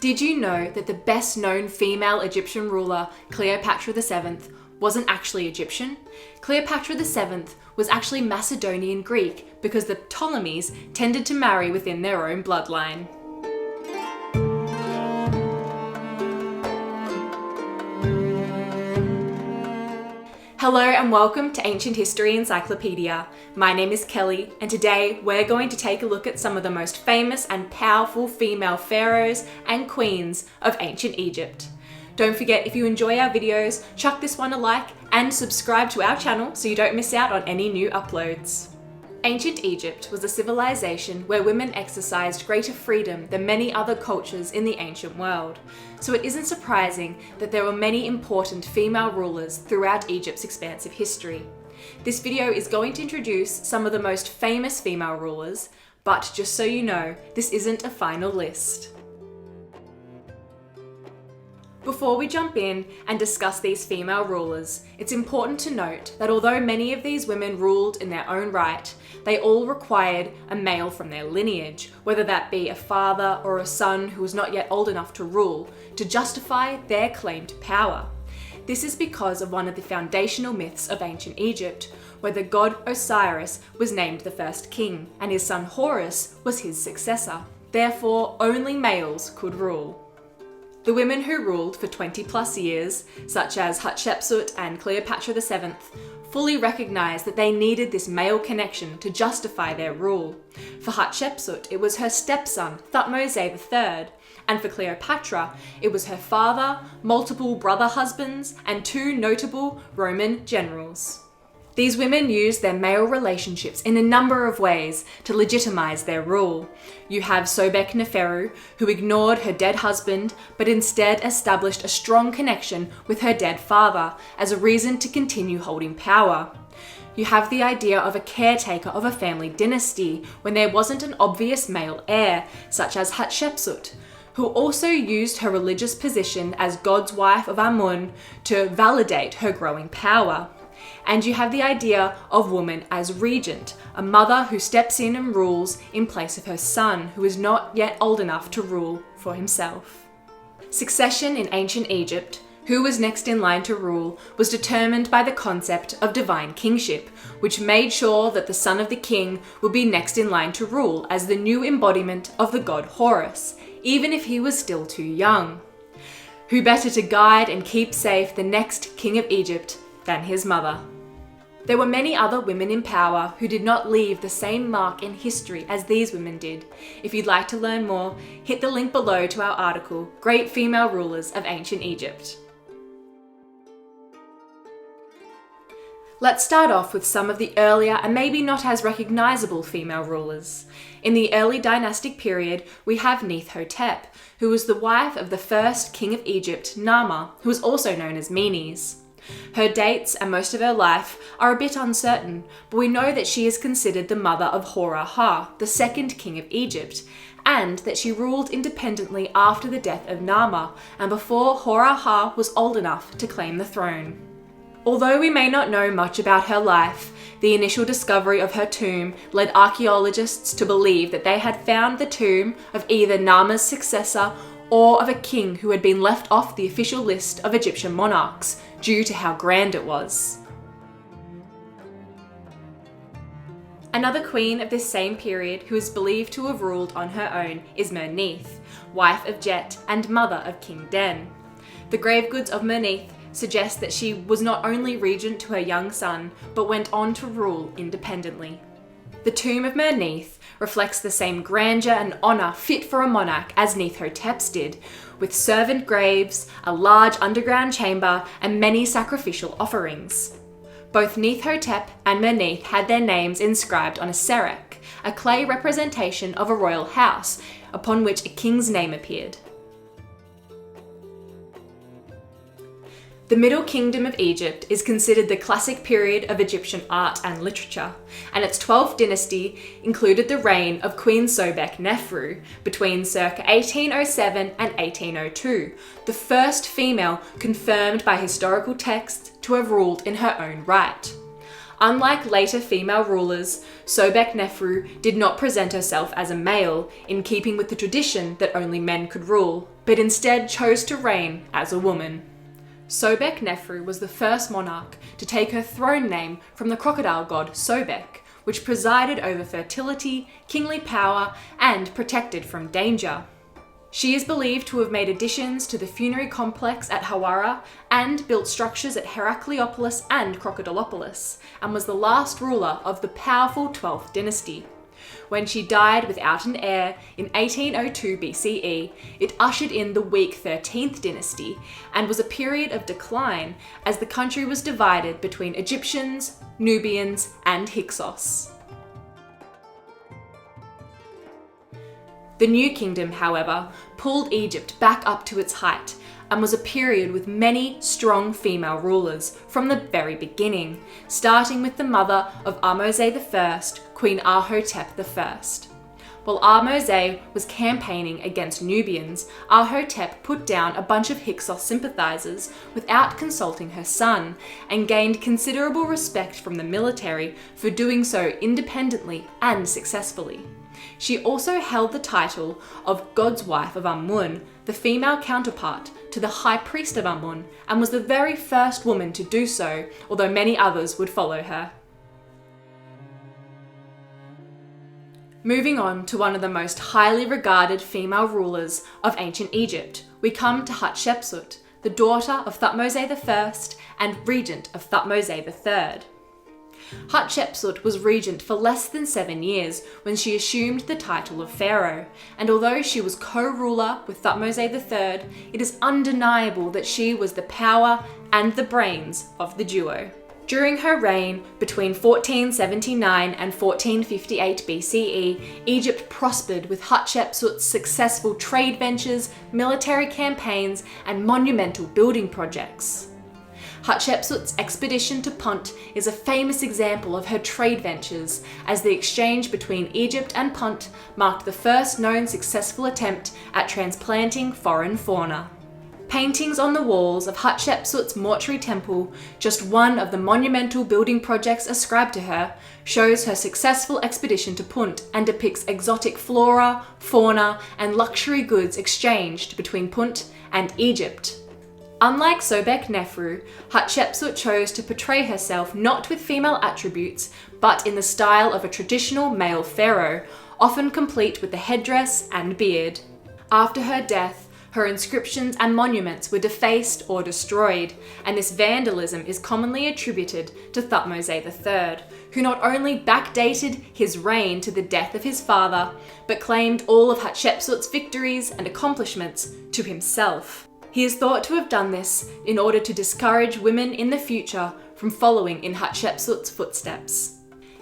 Did you know that the best known female Egyptian ruler, Cleopatra VII, wasn't actually Egyptian? Cleopatra VII was actually Macedonian Greek because the Ptolemies tended to marry within their own bloodline. Hello and welcome to Ancient History Encyclopedia. My name is Kelly, and today we're going to take a look at some of the most famous and powerful female pharaohs and queens of ancient Egypt. Don't forget, if you enjoy our videos, chuck this one a like and subscribe to our channel so you don't miss out on any new uploads. Ancient Egypt was a civilization where women exercised greater freedom than many other cultures in the ancient world, so it isn't surprising that there were many important female rulers throughout Egypt's expansive history. This video is going to introduce some of the most famous female rulers, but just so you know, this isn't a final list. Before we jump in and discuss these female rulers, it's important to note that although many of these women ruled in their own right, they all required a male from their lineage, whether that be a father or a son who was not yet old enough to rule, to justify their claim to power. This is because of one of the foundational myths of ancient Egypt, where the god Osiris was named the first king, and his son Horus was his successor. Therefore, only males could rule. The women who ruled for 20 plus years, such as Hatshepsut and Cleopatra VII, fully recognised that they needed this male connection to justify their rule. For Hatshepsut, it was her stepson, Thutmose III, and for Cleopatra, it was her father, multiple brother husbands, and two notable Roman generals. These women used their male relationships in a number of ways to legitimize their rule. You have Sobeknefru, who ignored her dead husband, but instead established a strong connection with her dead father as a reason to continue holding power. You have the idea of a caretaker of a family dynasty when there wasn't an obvious male heir, such as Hatshepsut, who also used her religious position as God's wife of Amun to validate her growing power. And you have the idea of woman as regent, a mother who steps in and rules in place of her son, who is not yet old enough to rule for himself. Succession in ancient Egypt, who was next in line to rule, was determined by the concept of divine kingship, which made sure that the son of the king would be next in line to rule as the new embodiment of the god Horus, even if he was still too young. Who better to guide and keep safe the next king of Egypt than his mother? There were many other women in power who did not leave the same mark in history as these women did. If you'd like to learn more, hit the link below to our article, Great Female Rulers of Ancient Egypt. Let's start off with some of the earlier and maybe not as recognizable female rulers. In the Early Dynastic Period, we have Neithhotep, who was the wife of the first king of Egypt, Nama, who was also known as Menes. Her dates and most of her life are a bit uncertain, but we know that she is considered the mother of Horus, the second king of Egypt, and that she ruled independently after the death of Nama and before Horus was old enough to claim the throne. Although we may not know much about her life, the initial discovery of her tomb led archaeologists to believe that they had found the tomb of either Nama's successor or of a king who had been left off the official list of Egyptian monarchs due to how grand it was. Another queen of this same period who is believed to have ruled on her own is Merneith, wife of Jet and mother of King Den. The grave goods of Merneith suggest that she was not only regent to her young son, but went on to rule independently. The tomb of Merneith reflects the same grandeur and honour fit for a monarch as Neithhotep's did, with servant graves, a large underground chamber, and many sacrificial offerings. Both Neithhotep and Merneith had their names inscribed on a serek, a clay representation of a royal house, upon which a king's name appeared. The Middle Kingdom of Egypt is considered the classic period of Egyptian art and literature, and its 12th dynasty included the reign of Queen Sobeknefru between circa 1807 and 1802, the first female confirmed by historical texts to have ruled in her own right. Unlike later female rulers, Sobeknefru did not present herself as a male, in keeping with the tradition that only men could rule, but instead chose to reign as a woman. Sobeknefru was the first monarch to take her throne name from the crocodile god Sobek, which presided over fertility, kingly power, and protected from danger. She is believed to have made additions to the funerary complex at Hawara and built structures at Heracleopolis and Crocodilopolis, and was the last ruler of the powerful 12th dynasty. When she died without an heir in 1802 BCE, it ushered in the weak 13th dynasty and was a period of decline as the country was divided between Egyptians, Nubians, and Hyksos. The New Kingdom, however, pulled Egypt back up to its height and was a period with many strong female rulers from the very beginning, starting with the mother of Ahmose I, Queen Ahhotep I. While Ahmose was campaigning against Nubians, Ahhotep put down a bunch of Hyksos sympathizers without consulting her son, and gained considerable respect from the military for doing so independently and successfully. She also held the title of God's Wife of Amun, the female counterpart to the High Priest of Amun, and was the very first woman to do so, although many others would follow her. Moving on to one of the most highly regarded female rulers of ancient Egypt, we come to Hatshepsut, the daughter of Thutmose I and regent of Thutmose III. Hatshepsut was regent for less than 7 years when she assumed the title of pharaoh, and although she was co-ruler with Thutmose III, it is undeniable that she was the power and the brains of the duo. During her reign between 1479 and 1458 BCE, Egypt prospered with Hatshepsut's successful trade ventures, military campaigns, and monumental building projects. Hatshepsut's expedition to Punt is a famous example of her trade ventures, as the exchange between Egypt and Punt marked the first known successful attempt at transplanting foreign fauna. Paintings on the walls of Hatshepsut's mortuary temple, just one of the monumental building projects ascribed to her, shows her successful expedition to Punt and depicts exotic flora, fauna, and luxury goods exchanged between Punt and Egypt. Unlike Sobeknefru, Hatshepsut chose to portray herself not with female attributes, but in the style of a traditional male pharaoh, often complete with the headdress and beard. After her death, her inscriptions and monuments were defaced or destroyed, and this vandalism is commonly attributed to Thutmose III, who not only backdated his reign to the death of his father, but claimed all of Hatshepsut's victories and accomplishments to himself. He is thought to have done this in order to discourage women in the future from following in Hatshepsut's footsteps.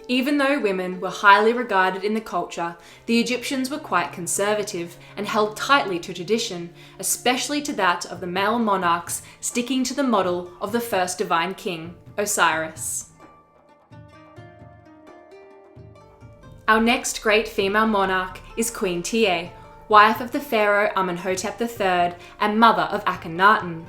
Even though women were highly regarded in the culture, the Egyptians were quite conservative and held tightly to tradition, especially to that of the male monarchs, sticking to the model of the first divine king, Osiris. Our next great female monarch is Queen Tiye, wife of the pharaoh Amenhotep III and mother of Akhenaten.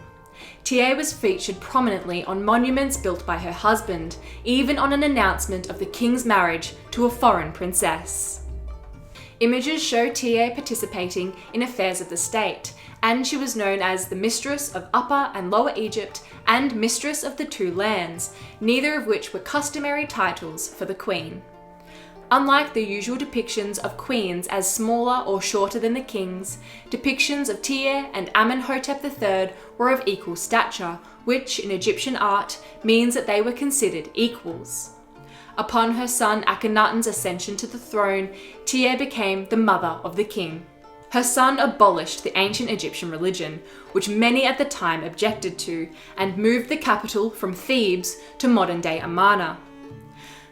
Tiye was featured prominently on monuments built by her husband, even on an announcement of the king's marriage to a foreign princess. Images show Tiye participating in affairs of the state, and she was known as the Mistress of Upper and Lower Egypt and Mistress of the Two Lands, neither of which were customary titles for the queen. Unlike the usual depictions of queens as smaller or shorter than the kings, depictions of Tiye and Amenhotep III were of equal stature, which in Egyptian art means that they were considered equals. Upon her son Akhenaten's ascension to the throne, Tiye became the mother of the king. Her son abolished the ancient Egyptian religion, which many at the time objected to, and moved the capital from Thebes to modern-day Amarna.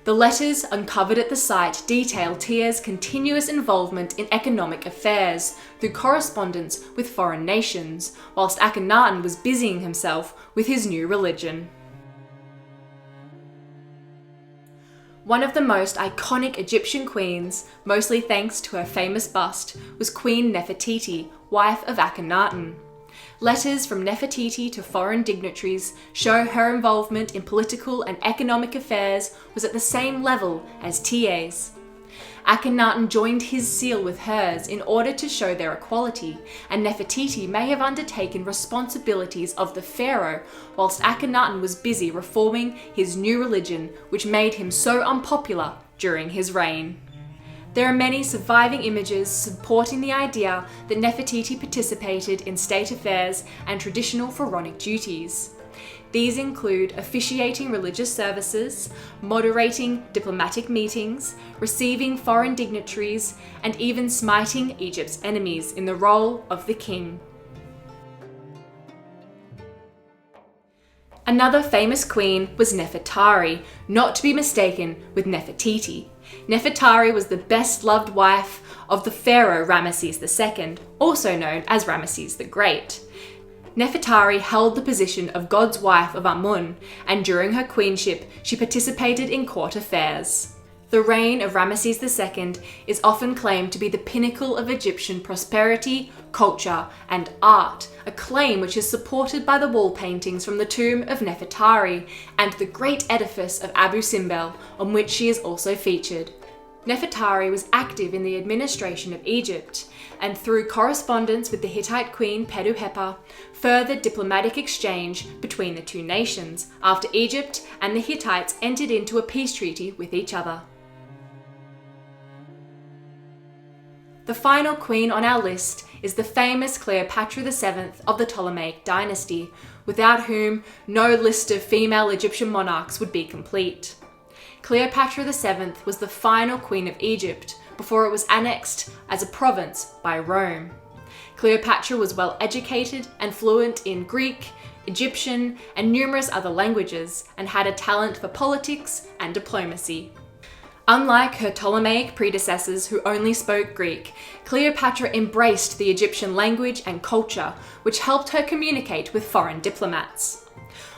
The letters uncovered at the site detail Tiye's continuous involvement in economic affairs through correspondence with foreign nations, whilst Akhenaten was busying himself with his new religion. One of the most iconic Egyptian queens, mostly thanks to her famous bust, was Queen Nefertiti, wife of Akhenaten. Letters from Nefertiti to foreign dignitaries show her involvement in political and economic affairs was at the same level as Tiye's. Akhenaten joined his seal with hers in order to show their equality, and Nefertiti may have undertaken responsibilities of the pharaoh whilst Akhenaten was busy reforming his new religion, which made him so unpopular during his reign. There are many surviving images supporting the idea that Nefertiti participated in state affairs and traditional pharaonic duties. These include officiating religious services, moderating diplomatic meetings, receiving foreign dignitaries, and even smiting Egypt's enemies in the role of the king. Another famous queen was Nefertari, not to be mistaken with Nefertiti. Nefertari was the best-loved wife of the pharaoh Ramesses II, also known as Ramesses the Great. Nefertari held the position of God's wife of Amun, and during her queenship, she participated in court affairs. The reign of Ramesses II is often claimed to be the pinnacle of Egyptian prosperity, culture, and art, a claim which is supported by the wall paintings from the tomb of Nefertari and the great edifice of Abu Simbel, on which she is also featured. Nefertari was active in the administration of Egypt, and through correspondence with the Hittite queen Peduhepa, furthered diplomatic exchange between the two nations after Egypt and the Hittites entered into a peace treaty with each other. The final queen on our list is the famous Cleopatra VII of the Ptolemaic Dynasty, without whom no list of female Egyptian monarchs would be complete. Cleopatra VII was the final queen of Egypt before it was annexed as a province by Rome. Cleopatra was well educated and fluent in Greek, Egyptian, and numerous other languages, and had a talent for politics and diplomacy. Unlike her Ptolemaic predecessors who only spoke Greek, Cleopatra embraced the Egyptian language and culture, which helped her communicate with foreign diplomats.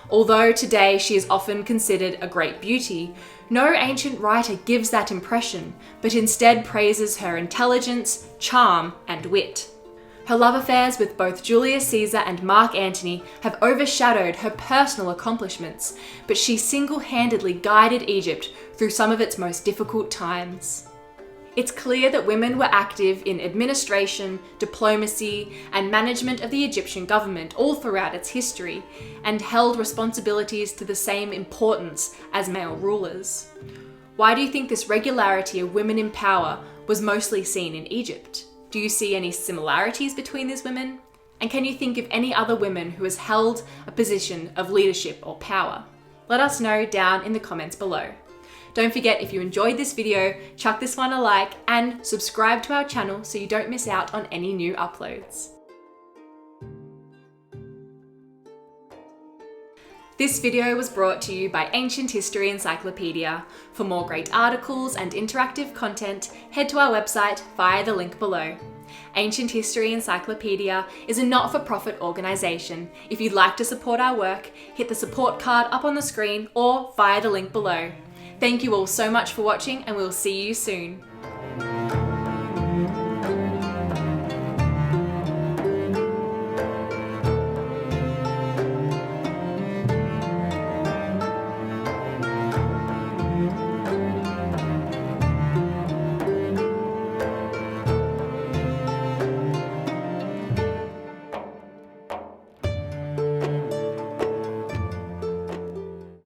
Although today she is often considered a great beauty, no ancient writer gives that impression, but instead praises her intelligence, charm, and wit. Her love affairs with both Julius Caesar and Mark Antony have overshadowed her personal accomplishments, but she single-handedly guided Egypt through some of its most difficult times. It's clear that women were active in administration, diplomacy, and management of the Egyptian government all throughout its history, and held responsibilities to the same importance as male rulers. Why do you think this regularity of women in power was mostly seen in Egypt? Do you see any similarities between these women? And can you think of any other women who has held a position of leadership or power? Let us know down in the comments below. Don't forget, if you enjoyed this video, chuck this one a like and subscribe to our channel so you don't miss out on any new uploads. This video was brought to you by Ancient History Encyclopedia. For more great articles and interactive content, head to our website via the link below. Ancient History Encyclopedia is a not-for-profit organisation. If you'd like to support our work, hit the support card up on the screen or via the link below. Thank you all so much for watching, and we'll see you soon.